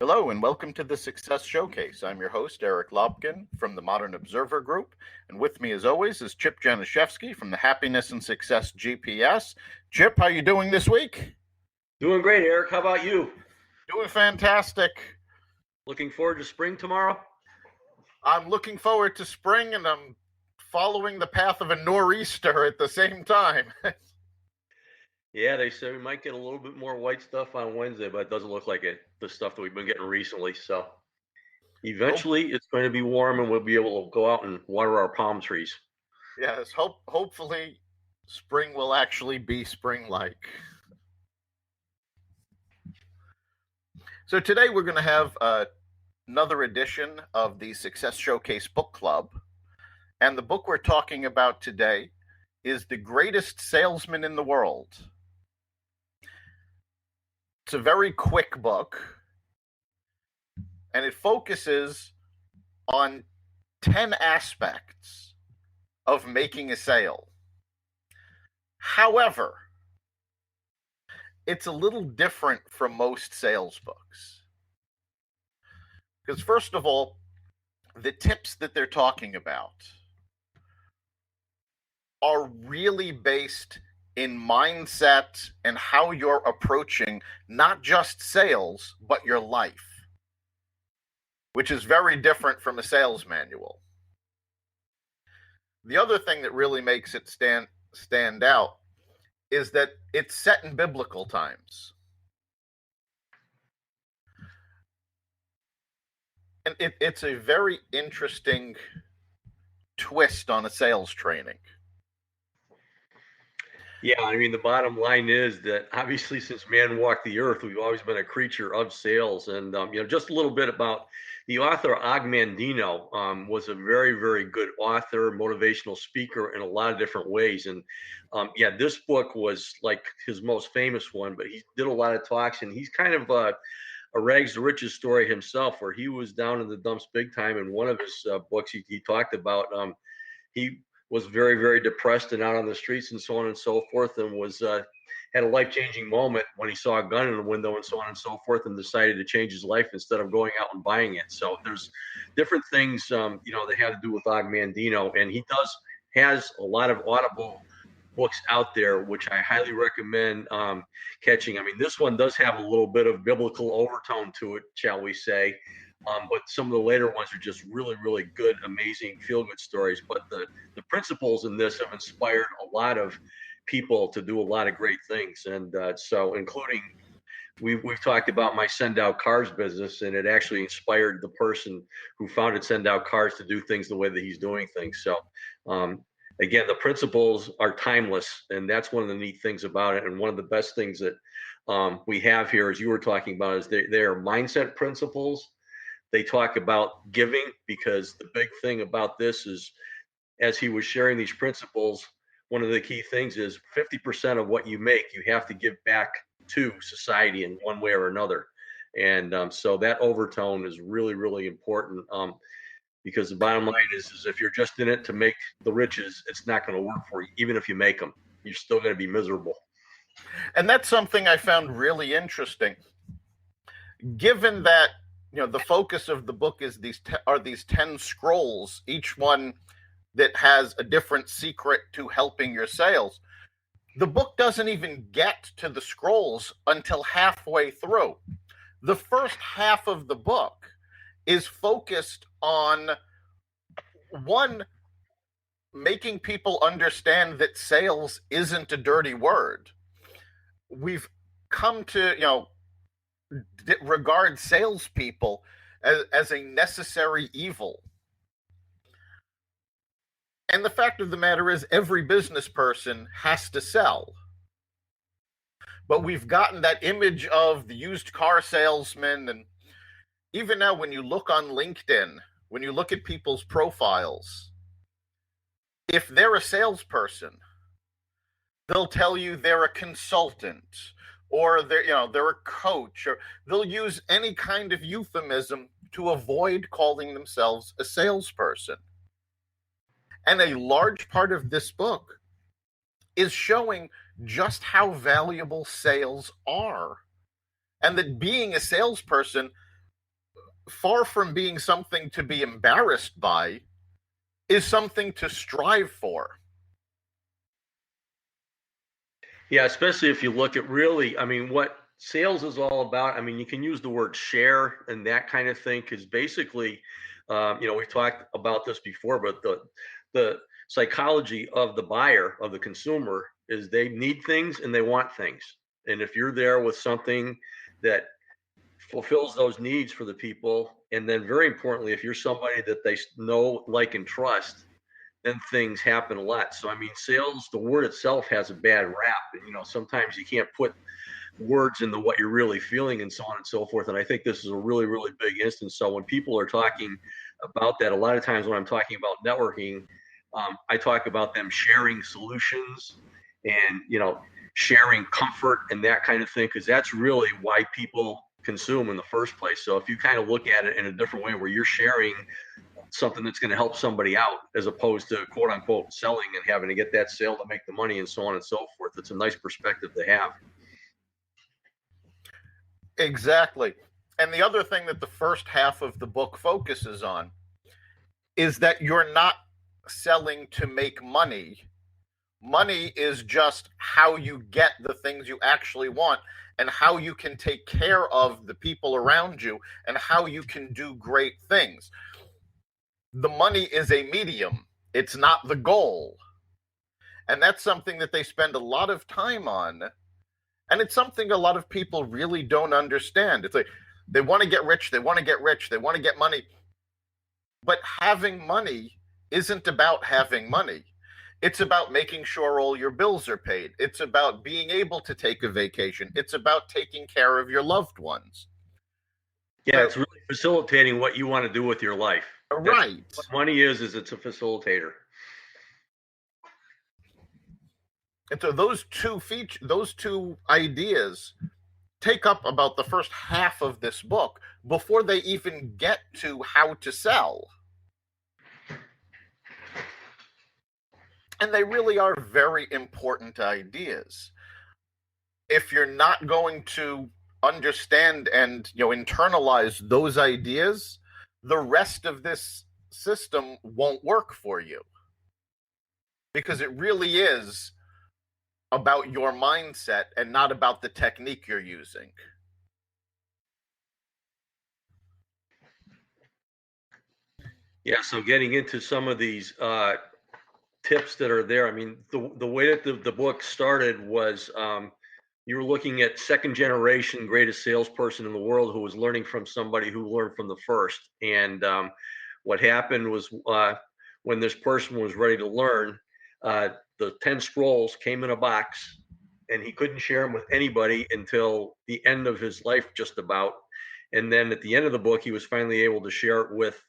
Hello and welcome to the Success Showcase. I'm your host, Eric Lopkin from the Modern Observer Group. And with me as always is Chip Janiszewski from the Happiness and Success GPS. Chip, how are you doing this week? Doing great, Eric. How about you? Doing fantastic. Looking forward to spring tomorrow? I'm looking forward to spring, and I'm following the path of a nor'easter at the same time. Yeah, they say we might get a little bit more white stuff on Wednesday, but it doesn't look like it, the stuff that we've been getting recently. So eventually it's going to be warm and we'll be able to go out and water our palm trees. Yes, hopefully spring will actually be spring-like. So today we're going to have another edition of the Success Showcase Book Club. And the book we're talking about today is The Greatest Salesman in the World. It's a very quick book, and it focuses on 10 aspects of making a sale. However, it's a little different from most sales books. Because first of all, the tips that they're talking about are really based in mindset and how you're approaching not just sales, but your life, which is very different from a sales manual. The other thing that really makes it stand out is that it's set in biblical times. And it's a very interesting twist on a sales training. Yeah, I mean, the bottom line is that obviously since man walked the earth, we've always been a creature of sales. And, just a little bit about the author, Og Mandino, was a very, very good author, motivational speaker in a lot of different ways. And this book was like his most famous one, but he did a lot of talks, and he's kind of a rags to riches story himself, where he was down in the dumps big time. In one of his books, he talked about he was very, very depressed and out on the streets and so on and so forth, and was had a life-changing moment when he saw a gun in the window and so on and so forth, and decided to change his life instead of going out and buying it. So there's different things that have to do with Og Mandino, and he has a lot of Audible books out there, which I highly recommend catching. I mean, this one does have a little bit of biblical overtone to it, shall we say. But some of the later ones are just really, really good, amazing, feel-good stories. But the principles in this have inspired a lot of people to do a lot of great things. And so including, we've talked about my Send Out Cars business, and it actually inspired the person who founded Send Out Cars to do things the way that he's doing things. So again, the principles are timeless, and that's one of the neat things about it. And one of the best things that we have here, as you were talking about, is they are mindset principles. They talk about giving, because the big thing about this is, as he was sharing these principles, one of the key things is 50% of what you make, you have to give back to society in one way or another. And so that overtone is really, really important, because the bottom line is if you're just in it to make the riches, it's not going to work for you. Even if you make them, you're still going to be miserable. And that's something I found really interesting, given that the focus of the book is these 10 scrolls, each one that has a different secret to helping your sales. The book doesn't even get to the scrolls until halfway through. The first half of the book is focused on, one, making people understand that sales isn't a dirty word. We've come to, regard salespeople as a necessary evil. And the fact of the matter is, every business person has to sell. But we've gotten that image of the used car salesman. And even now, when you look on LinkedIn, when you look at people's profiles, if they're a salesperson, they'll tell you they're a consultant, or they're a coach, or they'll use any kind of euphemism to avoid calling themselves a salesperson. And a large part of this book is showing just how valuable sales are. And that being a salesperson far from being something to be embarrassed by, is something to strive for. Yeah, especially if you look at really, I mean, what sales is all about. I mean, you can use the word share and that kind of thing because basically, we've talked about this before, but the psychology of the buyer, of the consumer, is they need things and they want things. And if you're there with something that fulfills those needs for the people, and then very importantly, if you're somebody that they know, like, and trust, then things happen a lot. So I mean, sales, the word itself has a bad rap, and sometimes you can't put words into what you're really feeling and so on and so forth. And I think this is a really, really big instance. So when people are talking about that, a lot of times when I'm talking about networking, I talk about them sharing solutions and sharing comfort and that kind of thing, because that's really why people consume in the first place. So if you kind of look at it in a different way where you're sharing something that's going to help somebody out as opposed to quote unquote selling and having to get that sale to make the money and so on and so forth, it's a nice perspective to have. Exactly. And the other thing that the first half of the book focuses on is that you're not selling to make money. Money is just how you get the things you actually want and how you can take care of the people around you and how you can do great things. The money is a medium, it's not the goal. And that's something that they spend a lot of time on. And it's something a lot of people really don't understand. It's like they want to get rich, they want to get rich, they want to get money. But having money isn't about having money. It's about making sure all your bills are paid. It's about being able to take a vacation. It's about taking care of your loved ones. Yeah, it's really facilitating what you want to do with your life. Right. That's what money is it's a facilitator. And so those two ideas take up about the first half of this book before they even get to how to sell. And they really are very important ideas. If you're not going to understand and internalize those ideas, the rest of this system won't work for you. Because it really is about your mindset and not about the technique you're using. Yeah, so getting into some of these tips that are there. I mean, the way that the book started was you were looking at second generation greatest salesperson in the world who was learning from somebody who learned from the first. And what happened was when this person was ready to learn, the 10 scrolls came in a box and he couldn't share them with anybody until the end of his life, just about. And then at the end of the book, he was finally able to share it with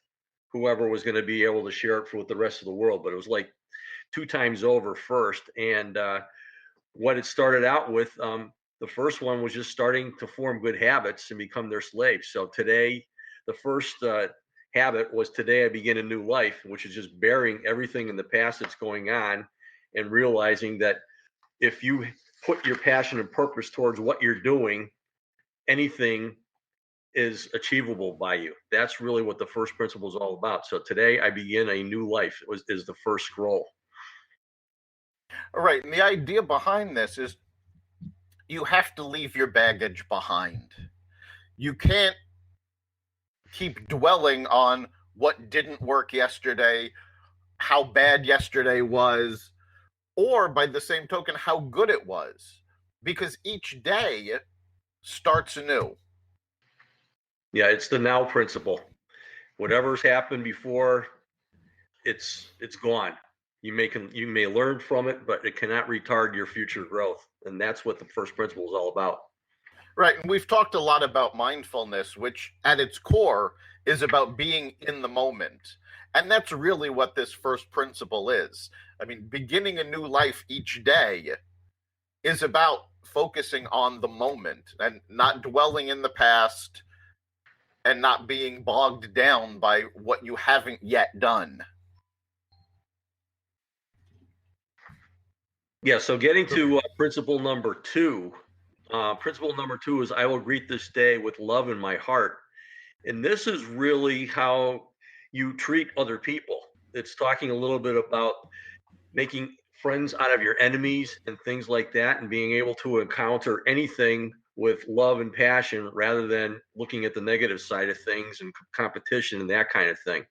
whoever was going to be able to share it with the rest of the world. But it was like 2 times over first. And what it started out with, the first one was just starting to form good habits and become their slaves. So today, the first habit was today I begin a new life, which is just burying everything in the past that's going on and realizing that if you put your passion and purpose towards what you're doing, anything is achievable by you. That's really what the first principle is all about. So today I begin a new life is the first scroll. All right. And the idea behind this is you have to leave your baggage behind. You can't keep dwelling on what didn't work yesterday, how bad yesterday was, or by the same token, how good it was, because each day starts anew. Yeah, it's the now principle. Whatever's happened before, it's gone. You may learn from it, but it cannot retard your future growth, and that's what the first principle is all about. Right, and we've talked a lot about mindfulness, which at its core is about being in the moment. And that's really what this first principle is. I mean, beginning a new life each day is about focusing on the moment and not dwelling in the past and not being bogged down by what you haven't yet done. Yeah, so getting to principle number two. Principle number two is I will greet this day with love in my heart. And this is really how you treat other people. It's talking a little bit about making friends out of your enemies and things like that, and being able to encounter anything with love and passion rather than looking at the negative side of things and competition and that kind of thing.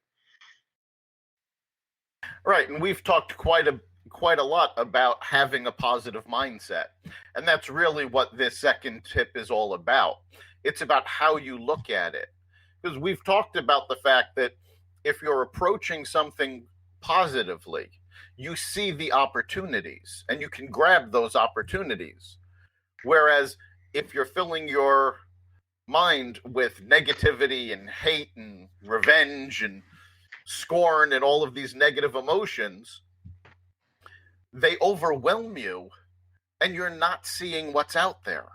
Right, and we've talked quite a lot about having a positive mindset. And that's really what this second tip is all about. It's about how you look at it. Because we've talked about the fact that if you're approaching something positively, you see the opportunities and you can grab those opportunities. Whereas if you're filling your mind with negativity and hate and revenge and scorn and all of these negative emotions, they overwhelm you and you're not seeing what's out there.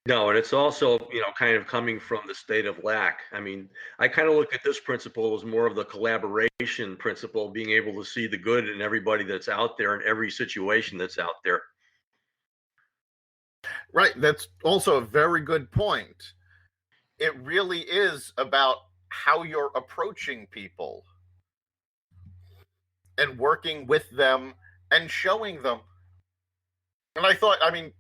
No, and it's also, kind of coming from the state of lack. I mean, I kind of look at this principle as more of the collaboration principle, being able to see the good in everybody that's out there in every situation that's out there. Right. That's also a very good point. It really is about how you're approaching people and working with them and showing them. And I thought, I mean,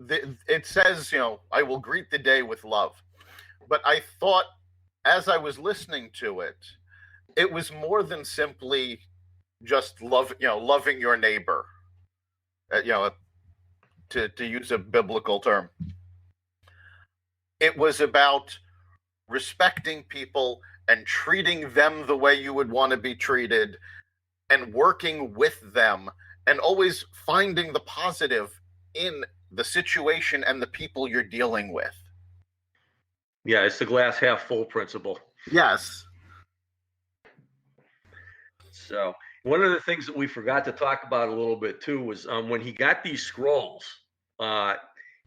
it says, I will greet the day with love. But I thought as I was listening to it, it was more than simply just loving your neighbor, to use a biblical term. It was about respecting people and treating them the way you would want to be treated and working with them and always finding the positive in the situation and the people you're dealing with. Yeah, it's the glass half full principle. Yes. So one of the things that we forgot to talk about a little bit too was when he got these scrolls, uh,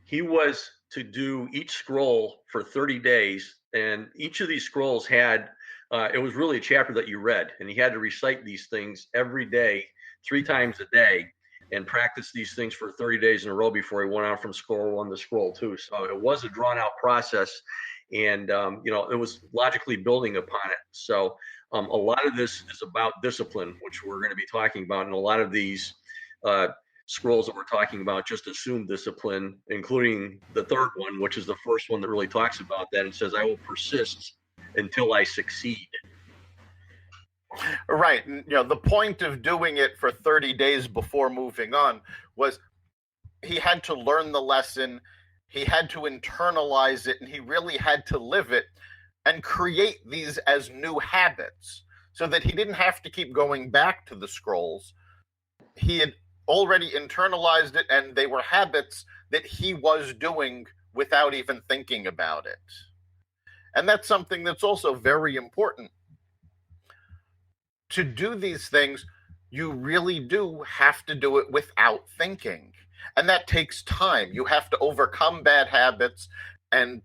he was to do each scroll for 30 days, and each of these scrolls had it was really a chapter that you read, and he had to recite these things every day, 3 times a day, and practice these things for 30 days in a row before he went on from scroll 1 to scroll 2. So it was a drawn out process, and it was logically building upon it. So a lot of this is about discipline, which we're going to be talking about, and a lot of these uh, scrolls that we're talking about just assume discipline, including the third one, which is the first one that really talks about that. It says, "I will persist until I succeed." Right. And, the point of doing it for 30 days before moving on was he had to learn the lesson, he had to internalize it, and he really had to live it and create these as new habits so that he didn't have to keep going back to the scrolls. He had already internalized it, and they were habits that he was doing without even thinking about it. And that's something that's also very important. To do these things, you really do have to do it without thinking. And that takes time. You have to overcome bad habits and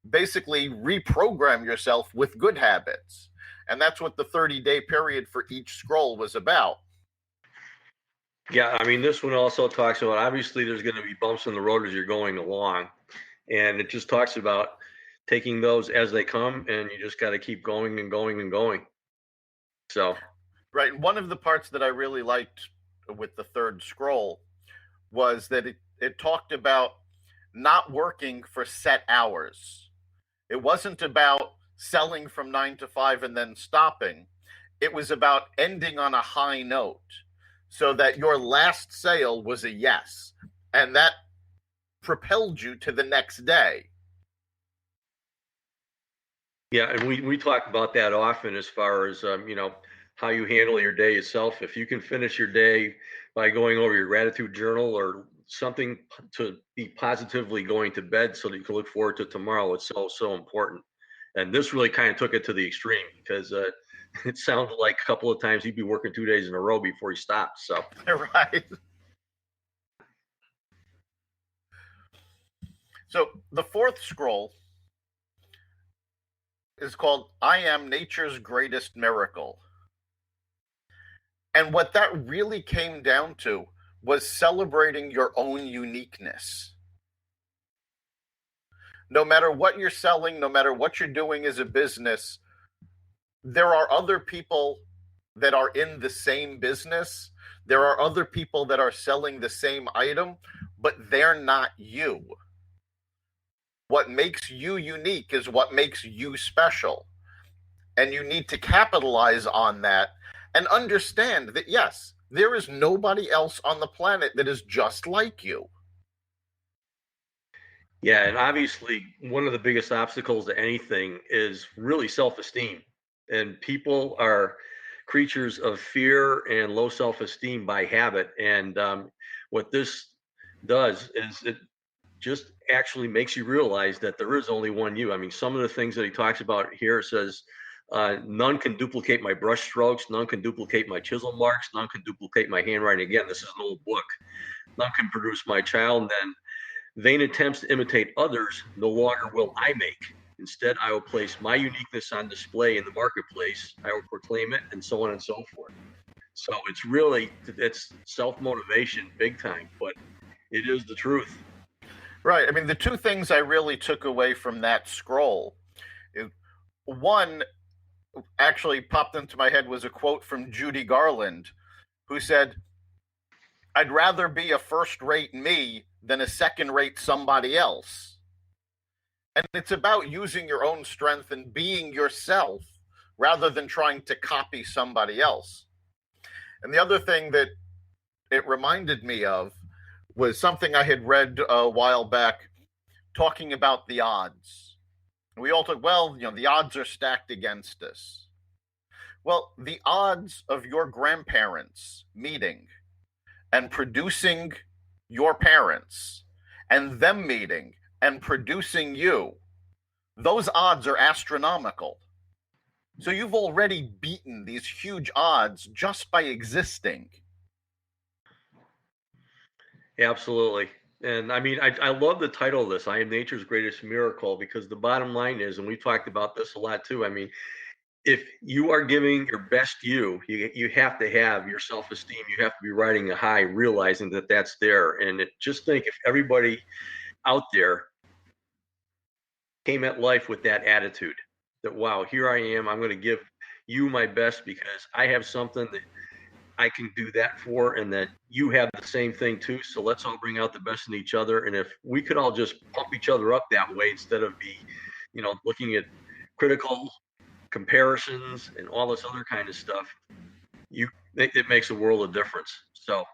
basically reprogram yourself with good habits. And that's what the 30-day period for each scroll was about. Yeah, I mean, this one also talks about, obviously there's going to be bumps in the road as you're going along, and it just talks about taking those as they come, and you just got to keep going and going and going. So Right. And one of the parts that I really liked with the third scroll was that it talked about not working for set hours. It wasn't about selling from 9 to 5 and then stopping. It was about ending on a high note so that your last sale was a yes. And that propelled you to the next day. yeah, and we talk about that often as far as how you handle your day itself. If you can finish your day by going over your gratitude journal or something to be positively going to bed so that you can look forward to tomorrow, it's so important. And this really kind of took it to the extreme because it sounded like a couple of times he'd be working 2 days in a row before he stopped. So Right. So the fourth scroll is called I Am Nature's Greatest Miracle. And what that really came down to was celebrating your own uniqueness. No matter what you're selling, no matter what you're doing as a business, there are other people that are in the same business. There are other people that are selling the same item, but they're not you. What makes you unique is what makes you special. And you need to capitalize on that and understand that, yes, there is nobody else on the planet that is just like you. Yeah, and obviously one of the biggest obstacles to anything is really self-esteem. And people are creatures of fear and low self-esteem by habit. And what this does is it just actually makes you realize that there is only one you. I mean, some of the things that he talks about here says, none can duplicate my brush strokes, none can duplicate my chisel marks, none can duplicate my handwriting. Again, this is an old book. None can produce my child. And then vain attempts to imitate others no longer will I make. Instead, I will place my uniqueness on display in the marketplace. I will proclaim it, and so on and so forth. So it's self-motivation big time, but it is the truth. Right. I mean, the two things I really took away from that scroll, one actually popped into my head was a quote from Judy Garland, who said, "I'd rather be a first-rate me than a second-rate somebody else." And it's about using your own strength and being yourself rather than trying to copy somebody else. And the other thing that it reminded me of was something I had read a while back talking about the odds. We all thought, well, the odds are stacked against us. Well, the odds of your grandparents meeting and producing your parents and them meeting and producing you, those odds are astronomical. So you've already beaten these huge odds just by existing. Absolutely. And I mean, I love the title of this, I Am Nature's Greatest Miracle, because the bottom line is, and we've talked about this a lot too, I mean, if you are giving your best you have to have your self-esteem. You have to be riding a high, realizing that that's there. And just think if everybody out there came at life with that attitude that, wow, here I am, I'm going to give you my best because I have something that I can do that for, and that you have the same thing too. So let's all bring out the best in each other. And if we could all just pump each other up that way instead of looking at critical comparisons and all this other kind of stuff, it makes a world of difference. So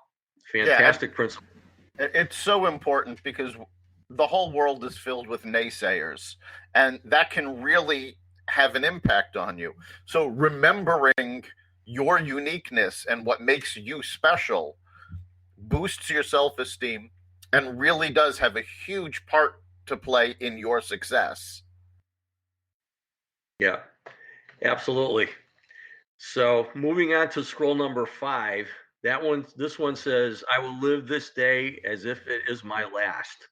fantastic principle. It's so important because the whole world is filled with naysayers, and that can really have an impact on you. So remembering your uniqueness and what makes you special boosts your self-esteem and really does have a huge part to play in your success. Yeah, absolutely. So moving on to scroll number 5, this one says, I will live this day as if it is my last.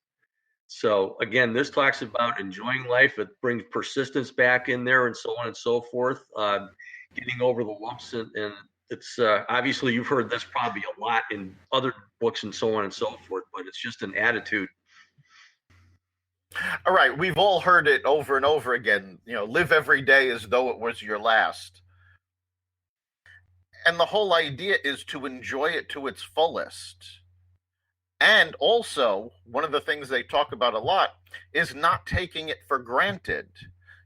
So again, this talks about enjoying life. It brings persistence back in there and so on and so forth. Getting over the lumps, and it's obviously you've heard this probably a lot in other books and so on and so forth, but it's just an attitude. All right, we've all heard it over and over again, live every day as though it was your last. And the whole idea is to enjoy it to its fullest. And also, one of the things they talk about a lot is not taking it for granted.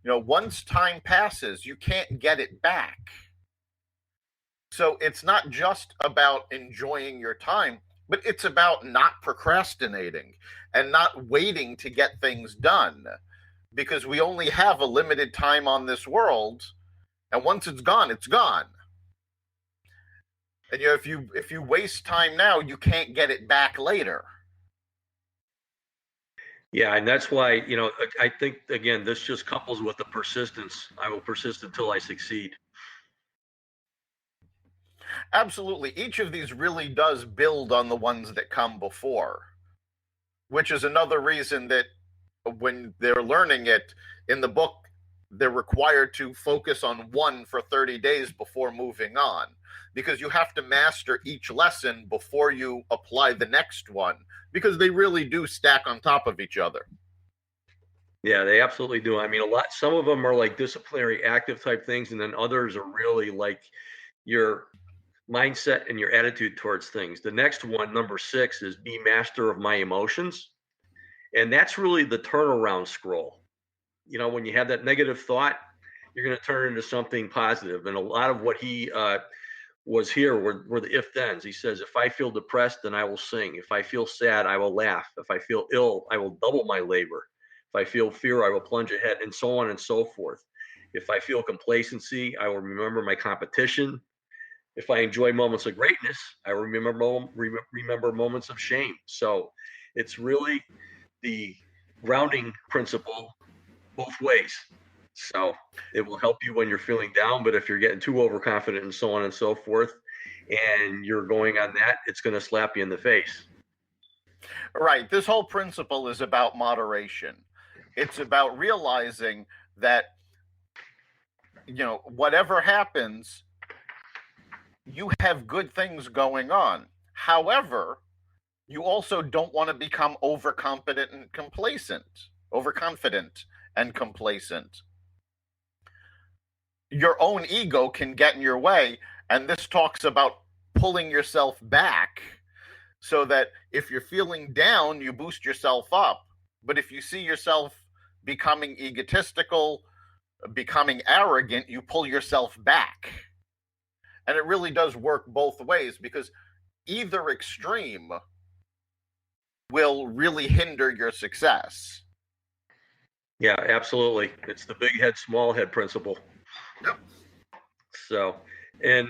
Once time passes, you can't get it back. So it's not just about enjoying your time, but it's about not procrastinating and not waiting to get things done, because we only have a limited time on this world, and once it's gone, it's gone. And if you waste time now, you can't get it back later. Yeah, and that's why, I think, again, this just couples with the persistence. I will persist until I succeed. Absolutely. Each of these really does build on the ones that come before, which is another reason that when they're learning it in the book, they're required to focus on one for 30 days before moving on, because you have to master each lesson before you apply the next one, because they really do stack on top of each other. Yeah, they absolutely do. I mean, some of them are like disciplinary active type things, and then others are really like your mindset and your attitude towards things. The next one, number 6, is be master of my emotions. And that's really the turnaround scroll. When you have that negative thought, you're going to turn it into something positive. And a lot of what he was here were the if thens. He says, if I feel depressed, then I will sing. If I feel sad, I will laugh. If I feel ill, I will double my labor. If I feel fear, I will plunge ahead, and so on and so forth. If I feel complacency, I will remember my competition. If I enjoy moments of greatness, I remember moments of shame. So it's really the grounding principle both ways. So it will help you when you're feeling down, but if you're getting too overconfident and so on and so forth, and you're going on that, it's going to slap you in the face. Right. This whole principle is about moderation. It's about realizing that, whatever happens, you have good things going on. However, you also don't want to become overconfident and complacent. Your own ego can get in your way, and this talks about pulling yourself back so that if you're feeling down, you boost yourself up. But if you see yourself becoming egotistical, becoming arrogant, you pull yourself back. And it really does work both ways, because either extreme will really hinder your success. Yeah, absolutely. It's the big head, small head principle. Yep. So, and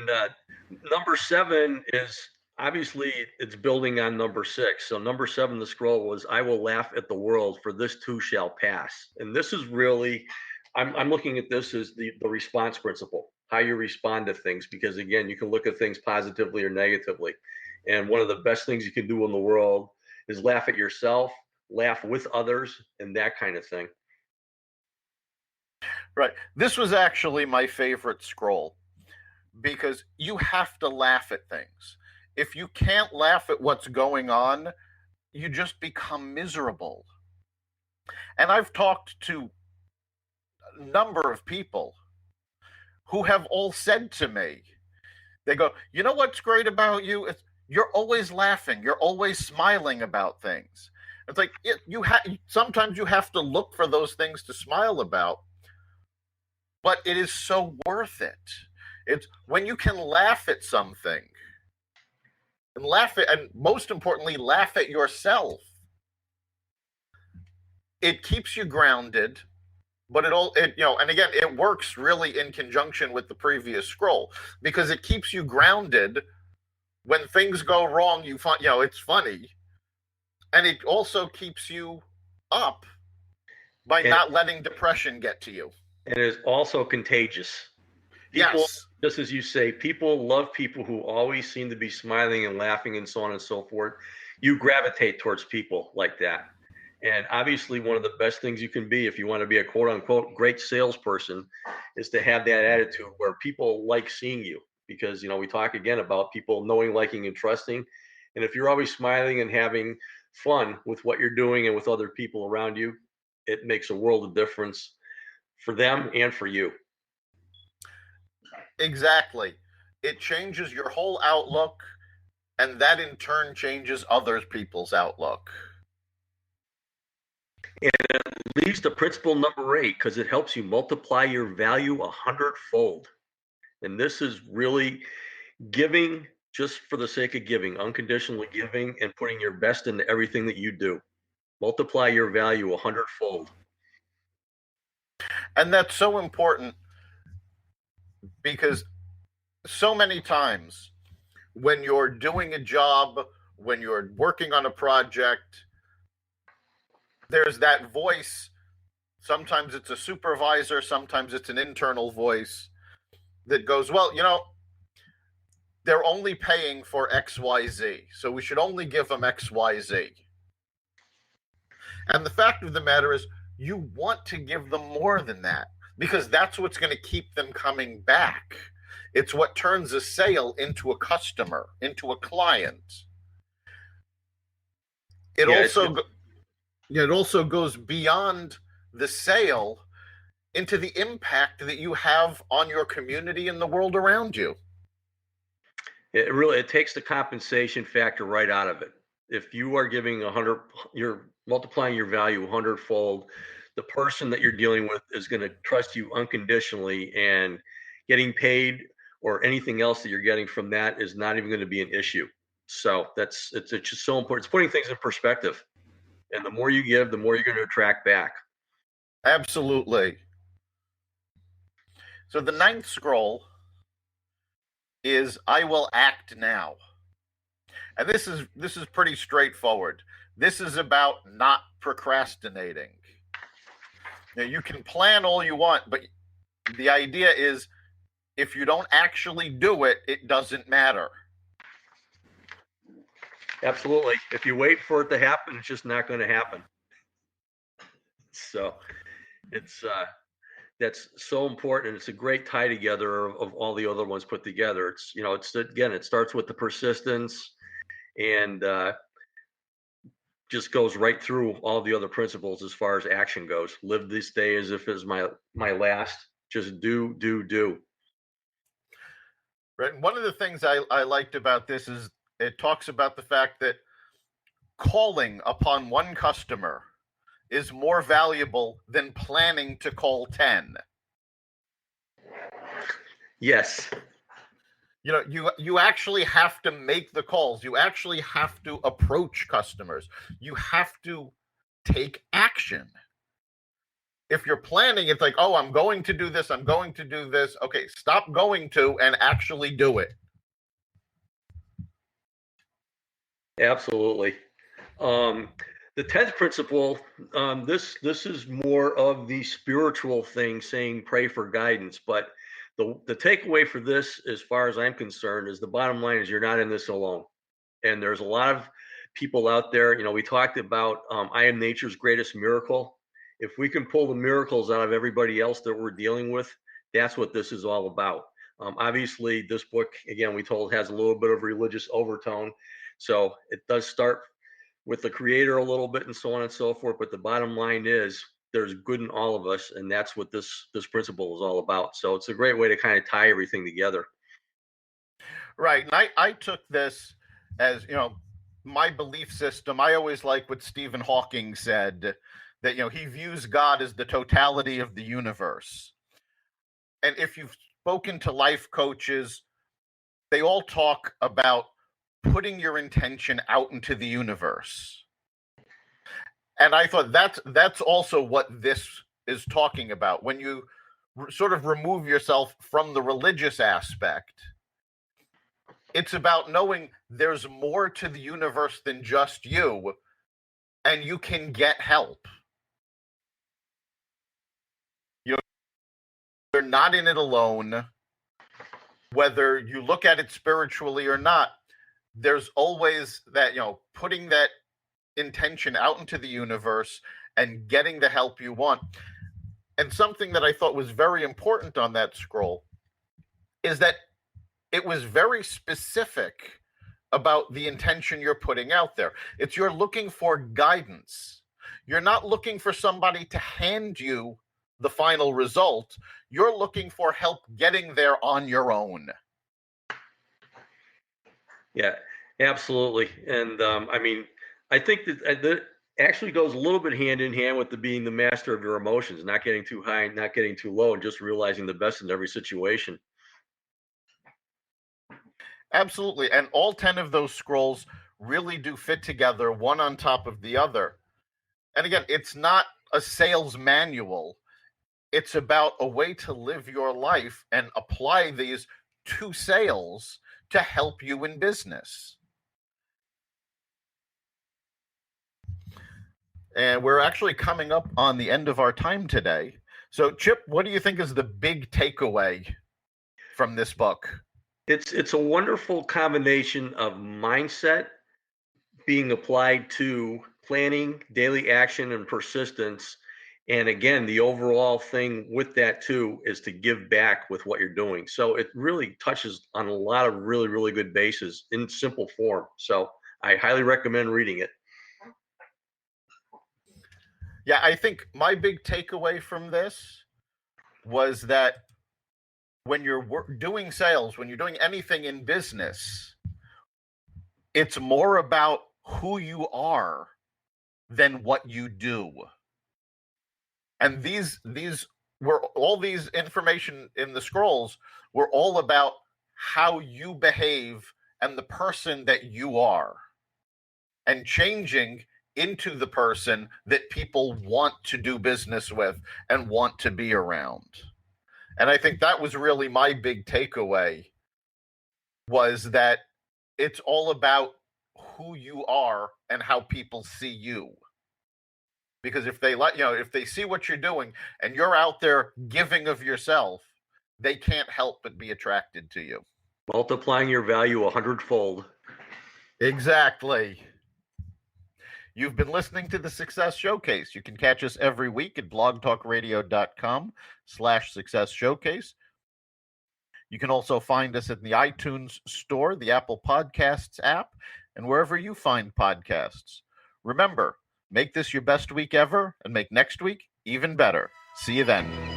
number 7 is obviously it's building on number 6. So number 7, the scroll was, I will laugh at the world, for this too shall pass. And this is really, I'm looking at this as the response principle, how you respond to things, because again, you can look at things positively or negatively. And one of the best things you can do in the world is laugh at yourself, laugh with others, and that kind of thing. Right. This was actually my favorite scroll, because you have to laugh at things. If you can't laugh at what's going on, you just become miserable. And I've talked to a number of people who have all said to me, they go, you know what's great about you? You're always laughing. You're always smiling about things. It's like sometimes you have to look for those things to smile about, but it is so worth it. It's when you can laugh at something, and most importantly, laugh at yourself. It keeps you grounded, but and again, it works really in conjunction with the previous scroll, because it keeps you grounded. When things go wrong, you find, it's funny, and it also keeps you up by not letting depression get to you. And it is also contagious. People, yes. Just as you say, people love people who always seem to be smiling and laughing and so on and so forth. You gravitate towards people like that. And obviously, one of the best things you can be, if you want to be a quote unquote great salesperson, is to have that attitude where people like seeing you. Because, we talk again about people knowing, liking, and trusting. And if you're always smiling and having fun with what you're doing and with other people around you, it makes a world of difference for them and for you. Exactly. It changes your whole outlook, and that in turn changes other people's outlook. And it leads to principle number 8, because it helps you multiply your value 100-fold. And this is really giving just for the sake of giving, unconditionally giving, and putting your best into everything that you do. Multiply your value 100-fold. And that's so important, because so many times when you're doing a job, when you're working on a project, there's that voice. Sometimes it's a supervisor, sometimes it's an internal voice that goes, well, they're only paying for XYZ, so we should only give them XYZ. And the fact of the matter is, you want to give them more than that, because that's what's going to keep them coming back. It's what turns a sale into a customer, into a client. It also goes beyond the sale into the impact that you have on your community and the world around you. It takes the compensation factor right out of it. If you are giving 100, you're multiplying your value 100-fold. The person that you're dealing with is going to trust you unconditionally, and getting paid or anything else that you're getting from that is not even going to be an issue. So it's just so important. It's putting things in perspective, and the more you give, the more you're going to attract back. Absolutely. So the 9th scroll is I will act now. And this is pretty straightforward. This is about not procrastinating. Now, you can plan all you want, but the idea is if you don't actually do it, it doesn't matter. Absolutely. If you wait for it to happen, it's just not going to happen. So it's that's so important. It's a great tie together of all the other ones put together. It starts with the persistence, and just goes right through all the other principles as far as action goes. Live this day as if it's my last. Just do. Right. And one of the things I liked about this is it talks about the fact that calling upon one customer is more valuable than planning to call 10. Yes. You actually have to make the calls. You actually have to approach customers. You have to take action. If you're planning, it's like, oh, I'm going to do this. I'm going to do this. Okay, stop going to and actually do it. Absolutely. The 10th principle, this is more of the spiritual thing, saying pray for guidance. But the takeaway for this, as far as I'm concerned, is the bottom line is you're not in this alone. And there's a lot of people out there. We talked about I am nature's greatest miracle. If we can pull the miracles out of everybody else that we're dealing with, that's what this is all about. Obviously, this book, again, we told, has a little bit of religious overtone. So it does start with the creator a little bit and so on and so forth. But the bottom line is there's good in all of us. And that's what this principle is all about. So it's a great way to kind of tie everything together. Right. And I took this as, my belief system. I always like what Stephen Hawking said, that, he views God as the totality of the universe. And if you've spoken to life coaches, they all talk about putting your intention out into the universe. And I thought that's also what this is talking about. When you sort of remove yourself from the religious aspect, it's about knowing there's more to the universe than just you, and you can get help. You're not in it alone. Whether you look at it spiritually or not, there's always that, putting that intention out into the universe and getting the help you want. And something that I thought was very important on that scroll is that it was very specific about the intention you're putting out there. It's you're looking for guidance. You're not looking for somebody to hand you the final result. You're looking for help getting there on your own. Yeah, absolutely. And I think that actually goes a little bit hand in hand with being the master of your emotions, not getting too high, not getting too low, and just realizing the best in every situation. Absolutely. And all 10 of those scrolls really do fit together, one on top of the other. And again, it's not a sales manual. It's about a way to live your life and apply these to sales to help you in business. And we're actually coming up on the end of our time today. So, Chip, what do you think is the big takeaway from this book? It's a wonderful combination of mindset being applied to planning, daily action, and persistence. And again, the overall thing with that too is to give back with what you're doing. So it really touches on a lot of really, really good bases in simple form. So I highly recommend reading it. Yeah, I think my big takeaway from this was that when you're doing sales, when you're doing anything in business, it's more about who you are than what you do. And these were all these information in the scrolls were all about how you behave and the person that you are, and changing into the person that people want to do business with and want to be around. And I think that was really my big takeaway, was that it's all about who you are and how people see you. Because if they if they see what you're doing and you're out there giving of yourself, they can't help but be attracted to you. Multiplying your value 100-fold. Exactly. You've been listening to the Success Showcase. You can catch us every week at blogtalkradio.com/Success Showcase. You can also find us in the iTunes Store, the Apple Podcasts app, and wherever you find podcasts. Remember, make this your best week ever and make next week even better. See you then.